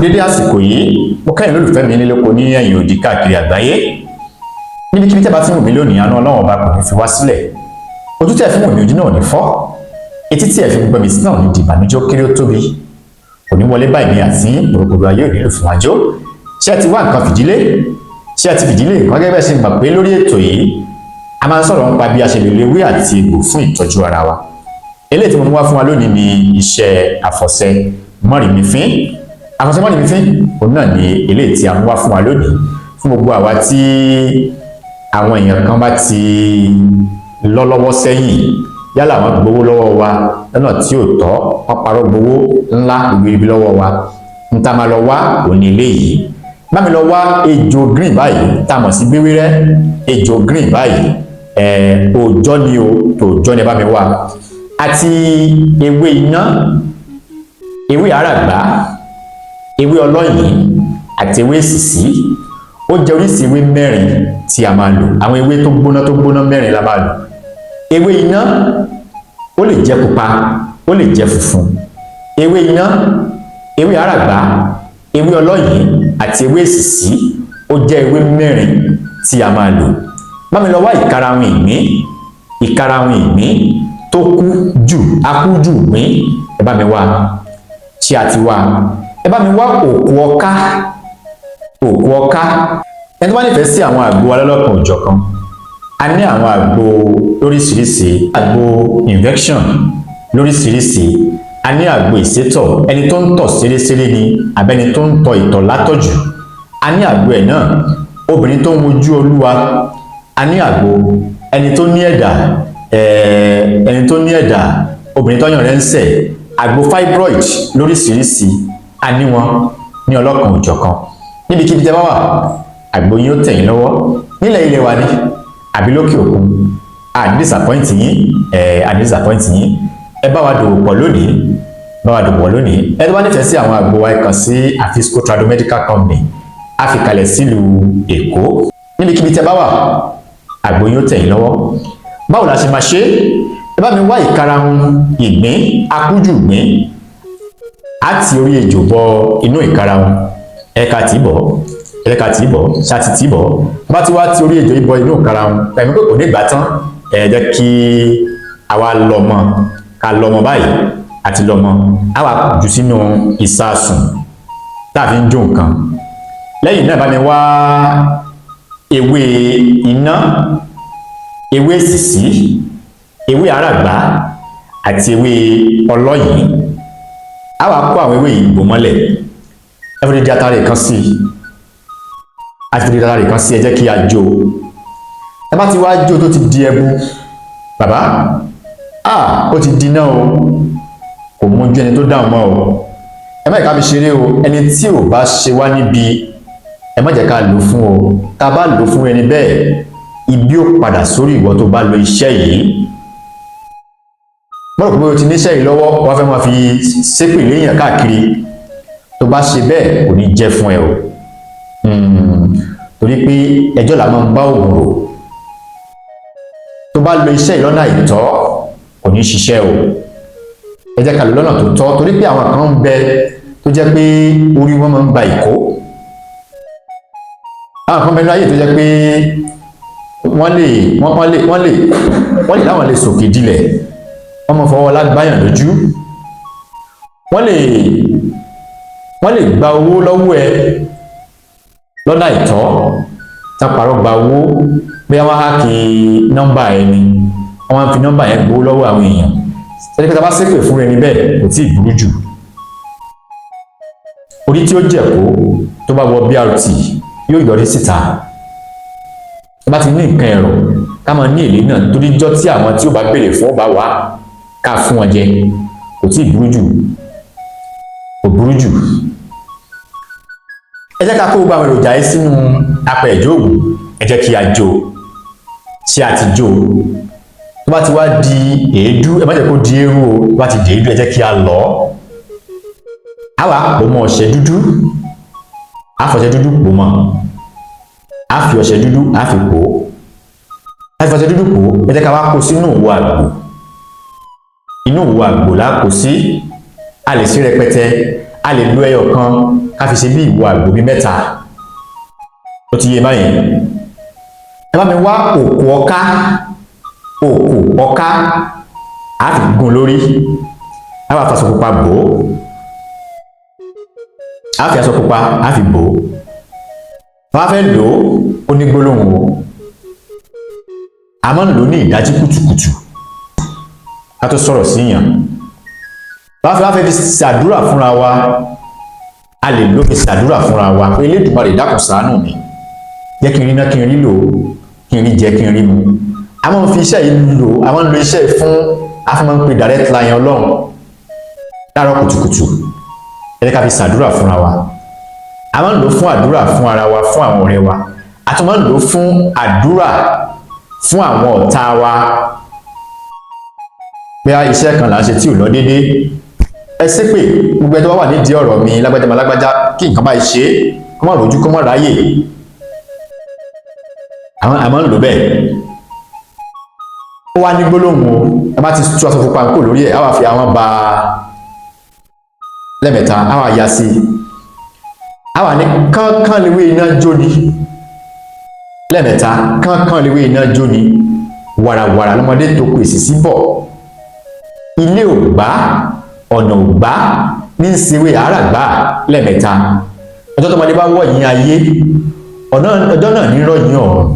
dédé àsìkò yìí mo kẹ́yìn lólùfẹ́ mi nílé oko ní ẹ̀yìn òdì káàkiri àgbáyé níbikíbi tẹ́ bá ti ń wò mí lónìí àánú Ọlọ́run ọba kò ní fi wá sílẹ̀ ojú tẹ́ fi wò mí ojú náà ní fọ́ etí tí ẹ fi gbọ́ mi sí náà ní di ìbànújẹ́ kéré ó tóbi kò ní wọlé báyìí ní àti gbogbo ayé òní lò fún àjò ṣé ẹ ti wá nǹkan fìdílé ṣé ẹ ti fìdílé nǹkan gẹ́gẹ́ bẹ́ẹ̀ ṣe gbà pé lórí ètò yìí a máa ń sọ̀rọ̀ nípa bí a ṣe lè lo ewé àti egbò fún ìtọ́jú ara wa eléyìí tí mo mú wá fún wa lónìí ni iṣẹ́ àfọ̀ṣẹ mọ́rìmífín àfọ̀ṣẹ mọ́rìmífín òun náà ni eléyìí tí a mú wá fún wa lónìí fún gbogbo àwa tí àwọn èèyàn kan bá ti lọ lọ́wọ́ sẹ́yìn yálà wọ́n gbowó lọ́wọ́ wa lọ́nà tí ò tọ́ wọ́n parọ́ gbowó ńlá ìgbìrìbì lọ́wọ́ wa ń tá máa lọ wá òní eléyìí bá mi lọ wá ejò green báyìí tá a mọ̀ sí gbéwérẹ́ ejò green báyìí òòjọ́ ni o tòòjọ́ ni ẹ bá mi wá àti ewé iná ewé àràgbá ewé ọlọ́yìn àti ewé èsìsí ó jẹ́ oríṣìí ewé mẹ́rin tí a máa lò àwọn ewé tó gbóná mẹ́rin la máa lò ewé iná ó lè jẹ́ pupa ó lè jẹ́ funfun ewé iná ewé àràgbá ewé ọlọ́yìn àti ewé èsìsí ó jẹ́ ewé mẹ́rin tí a máa lò bá mi lọ wá ìkarahun ìgbín tó kú jù akújù gbín ẹ bá mi wá tí a ti wá ẹ bá mi wá òkú ọká ẹni tó bá nífẹ̀ẹ́ sí àwọn àgbo alọ́lọ́kan òjọ̀kan a ní àwọn àgbo lóríṣiríṣi àgbo infection lóríṣiríṣi a ní àgbo ìsétọ̀ ẹni tó ń tọ̀ ṣeréṣeré ni àbẹ́ni tó ń tọ̀ ìtọ̀ látọ̀jù a ní àgbo ẹ̀ náà obìnrin tó ń wojú olúwa a ní àgbo ẹni tó ní ẹ̀dà obìnrin tó yàn rẹ̀ ń sẹ̀ àgbo fibroid lóríṣiríṣi a ní wọn ní ọlọ́kan òjọ̀kan níbikíbi tẹ́ bá wà àgbo yín ó tẹ̀yìn lọ́wọ́ nílẹ̀ ilẹ̀ wa ní àbí lókè òkun àní disappoint yín ẹ bá wa dòwò pọ̀ lónìí ẹ tó bá nífẹ̀ẹ́ sí àwọn àgbo wa ẹ kàn sí Afisco Tradomedical Company a fi kalẹ̀ sílùú Èkó níbikíbi tẹ́ bá wà àgbo yín ó tẹ̀yìn lọ́wọ́ báwo la ṣe máa ṣe ẹ bá mi wá ìkarahun ìgbín akújù ìgbín àti orí ejò bọ inú ìkarahun ẹ̀ka tí bọ̀ ṣáàtì tí bọ̀ bá ti wá ti orí ejò ìbọ inú ìkarahun ẹ̀mí pé kò ní ìgbà tán ẹ jẹ́ kí àwa lọ́mọ báyìí àti lọ́mọ àwa jù sínú ìsasùn tá a fi ń jó nǹkan lẹ́yìn náà bá mi wá ewé iná ewé èsìsí ewé àràgbá àti ewé ọlọ́yìn àwa kó àwọn ewé yìí bò mọ́lẹ̀ ẹ fi di atare kan sí ẹ jẹ́ kí a jó ẹ bá ti wá jó tó ti di ẹbu bàbá ó ti di náà o kò mójú ẹni tó dáhùn mọ́ o ẹ má ìka fi ṣeré o ẹni tí ò bá ṣe wá níbi ẹ má jẹ́ ká lò fún o tá a bá lò fún ẹni bẹ́ẹ̀ ibi ó padà sórí ìwọ tó bá lo iṣẹ́ yìí mọ́rọ̀ pé o ti níṣẹ́ yìí lọ́wọ́ wọ́n fẹ́ máa fi ṣépè léèyàn káàkiri tó bá ṣe bẹ́ẹ̀ kò ní jẹ́ fún ẹ o torí pé ẹjọ́ là máa ń bá òògùn rò tó bá lo iṣẹ́ yìí lọ́nà àìtọ́ kò ní ṣiṣẹ́ o ẹ jẹ́ ká lò lọ́nà tó tọ́ torí pé àwọn kan ń bẹ tó jẹ́ pé orí wọn máa ń ba ìkó àwọn kan bẹ ní ayé tó jẹ́ pé wọ́n lè láwọn lè sòkè dilẹ̀ wọ́n mọ̀ fọwọ́ lágbáyàn lójú wọ́n lè gba owó lọ́wọ́ ẹ lọ́nà àìtọ́ tápàrọ̀ gba owó bóyá wọ́n hákì nọ́mbà ẹni wọ́n fi nọ́mbà yẹn gbowó lọ́wọ́ àwọn èèyàn tẹ́lẹ̀kẹta bá ṣépè fún ẹni bẹ́ẹ̀ kò tí ì burú jù orí tí ó jẹ̀kó tó bá wọ BRT yóò yọrí síta bá ti ní nǹkan ẹ̀rọ ká máa ní èlé náà torí jọ́ tí àwọn tí ó bá béèrè fún ọba wá ká fún wọn jẹ kò tí ì burú jù ẹ jẹ́ ká kó gbogbo àwọn èròjà yìí sínú apẹ̀ ẹ̀jọ́ òògùn ẹ jẹ́ kí a jó ṣé a ti jó tó bá ti wá di èédú ẹ má jẹ́ kó di eérú o tó bá ti di èédú ẹ jẹ́ kí a lọ̀ á wà pò mọ́ ọṣẹ dúdú á fọṣẹ dúdú pò mọ́ á fi ọṣẹ dúdú á fi pò á fi ọṣẹ dúdú pò ẹ jẹ́ ká wá kó sínú òwú àgbò inú òwú àgbò la kó sí a lè sí rẹpẹtẹ a lè lo ẹyọ kan ká fi ṣe bí ìwo àgbò bí mẹ́ta ó ti yé báyìí. ẹ bá mi wá òkò ọká á fi gún lórí á wà fàṣọ pupa bò ó á fi aṣọ pupa á fi bò ó wọ́n á fẹ́ lò ó ní gbólóhùn o a máa ń lò ní ìdájí kùtùkùtù ká tó sọ̀rọ̀ síyàn wọ́n á fẹ́ fi ṣàdúrà fúnra wa a lè lò fi ṣàdúrà fúnra wa pé Elédùmarè dákun ṣàánú mi jẹ́ kí n rí ná kí n rí lò kí n rí jẹ kí n rí mu a máa ń fi iṣẹ́ yìí lò a máa ń lo iṣẹ́ fún afẹ́mọ́ ń pe direct line Ọlọ́run láàárọ̀ kùtùkùtù ẹ jẹ́ ká fi ṣàdúrà fúnra wa a máa ń lò fún àdúrà fún ara wa fún àwọn ọ̀rẹ́ wa a tún máa ń lò fún àdúrà fún àwọn ọ̀tá wa pé iṣẹ́ kan là ń ṣe tí ò lọ déédé ẹ ṣépè gbogbo ẹ tó bá wà nídìí ọ̀rọ̀ mi lágbájá kí nǹkan báyìí ṣe kó má rojú kó má ráyè a máa ń lò bẹ́ẹ̀ ó wá ní gbólóhùn o ẹ bá ti tú aṣọ pupa kò lórí ẹ̀ á wà fi àwọn ba lẹ́mẹ̀ta á wà ya sí á wà ní kánkán léwé iná jóni lẹ́mẹ̀ta kánkán léwé iná jóni wàràwàrà lọ́mọdé tó pèsè sí bọ̀ ilé ò gbá ọ̀nà ò gbá ní ìsìnwé àràgbá lẹ́mẹ̀ta ọjọ́ tọmọdé bá wọ̀ yín ayé ọjọ́ náà ní rọ̀yìn ọ̀run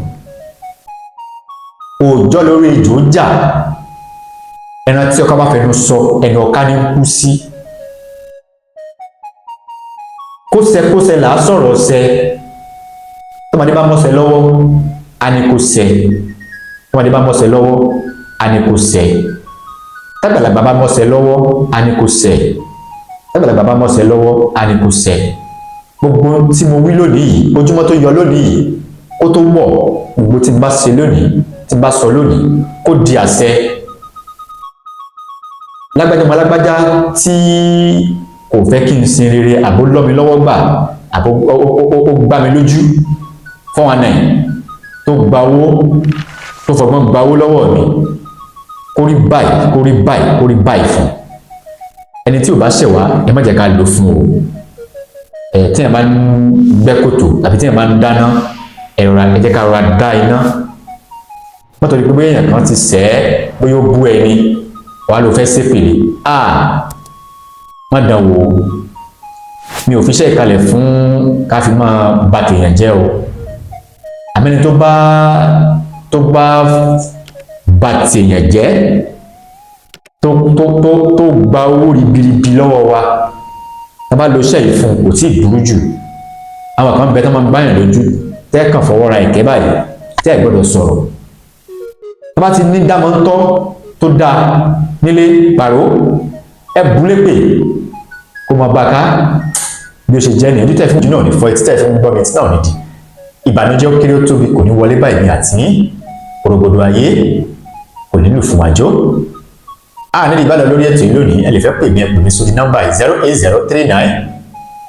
òòjọ́ lórí ejò jà ẹran tí ọká bá fẹnu sọ ẹni ọká ní kú sí kóṣẹkóṣẹ là á sọ̀rọ̀ ṣẹ tọmọdé bá mọ́ṣẹ lọ́wọ́ á ní kó ṣẹ tọmọdé bá mọ́ṣẹ lọ́wọ́ á ní kó ṣẹ tágbàlagbà bá mọ́ṣẹ lọ́wọ́ á ní kó ṣẹ tágbàlagbà bá mọ́ṣẹ lọ́wọ́ á ní kó ṣẹ gbogbo tí mo wí lónìí yìí ojúmọ́ tó yọ lónìí yìí kó tó wọ̀ gbogbo tí n bá ṣe lónìí tí n bá sọ lónìí kó di àṣẹ lágbájá tí kò fẹ́ kí n sin rere àbó lọ́ mi lọ́wọ́ gbà àbó ó gbá mi lójú 419 tó gba owó tó fọgbọ́n gba owó lọ́wọ́ mi kó rí báyìí fún ẹni tí ò bá ṣẹ̀ wá ẹ má jẹ́ ká lò fún o tí ẹ bá ń gbẹ́ kòtò tàbí tí ẹ bá ń dáná ẹ̀rọ ẹ jẹ́ ká rọra dá iná mọ́tò ní pé bóyá èèyàn kan ti sẹ́ bóyá ó bú ẹni wàá ló fẹ́ ṣépèlé má dán wò ó mi ò fi iṣẹ́ ìkalẹ̀ fún ká fi máa bà tèèyàn jẹ́ o àmẹ́ni tó bá bà tèèyàn jẹ́ tó gba owó ribiribi lọ́wọ́ wa tá bá lo iṣẹ́ yìí fún kò tí ì burú jù àwọn kan bẹ tó máa ń báyàn lójú tẹ́ kàn fọwọ́ ra ìkẹ́ báyìí tẹ́ ẹ̀ gbọ́dọ̀ sọ̀rọ̀ tá bá ti ní dámọ́ntọ́ tó dáa nílé pàró ẹ búlé pè kó máa bá ká bí ó ṣe jẹ́ ní ojú tẹ́ fún jù náà ní fọ́ etí tẹ́ fún gbọ́ mi etí náà nídìí ìbànújẹ́ ó kéré ó tóbi kò ní wọlé báyìí ní àtìyín òrògbòdò ayé kò nílò fún wájọ́ nílùú ìbálò lórí ètò yìí lónìí ẹ lè fẹ́ pè mí ẹ pè mí sórí nọ́mbà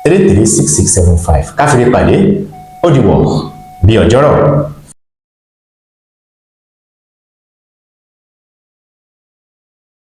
08039336675 káfíńrí pàdé ó dìwọ̀ bí ọjọ́rọ̀.